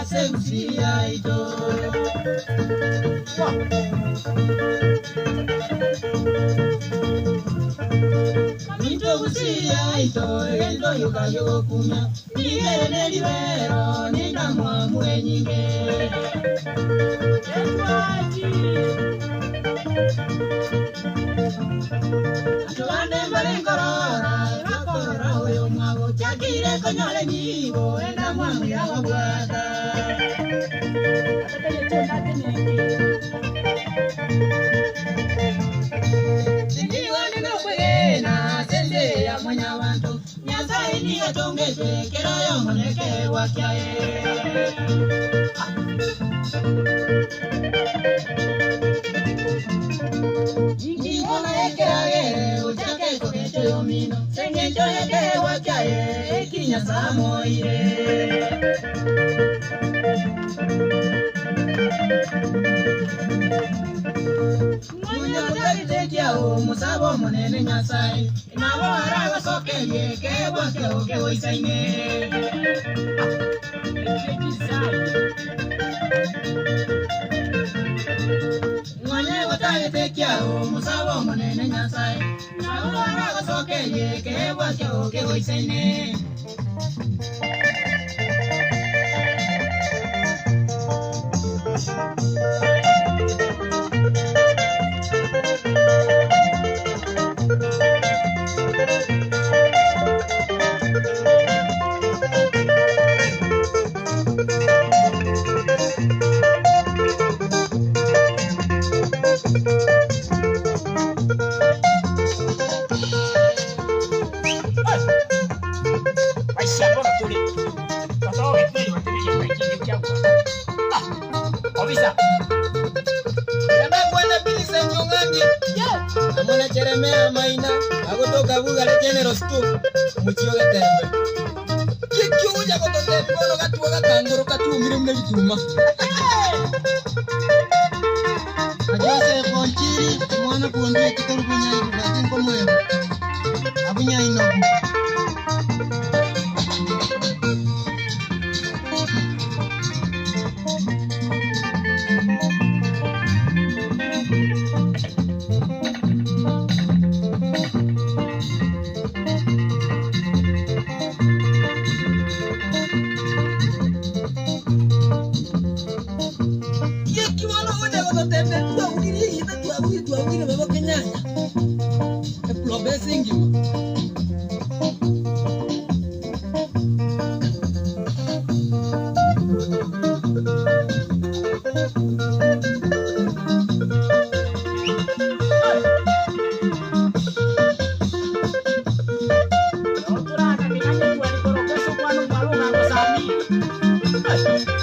sensia ito. Minto kusia ito, endo yuka yokunya. Nigere nelibero, nina mwe nyinge. Atuande mbalenkorora, rakorora uyo mwago. Chakire konyole nyigo, enda mwamu ya wabwada. Ni atongezwe kera yo moneke wakiae Ingi kona ekera uchake kokecho yomino Sengecho yeke wakiae ekinya samo ire Mwenye kutaki musabo monene nyasai Inabo haraga soke yeke wake oke oisaine Mwenye kutaki musabo monene nyasai Inabo haraga soke yeke wake oke oisaine Amona Jeremia Maina, agotoka bugale generous tu, muchioga tembe. Kikyo uja gotoka bono gatuaga kangoro katumire mune bituma. Ajose konchiri, mwana kuondoe kitoru kunyai kubati nkomoyo. Abunya inobu. Hey!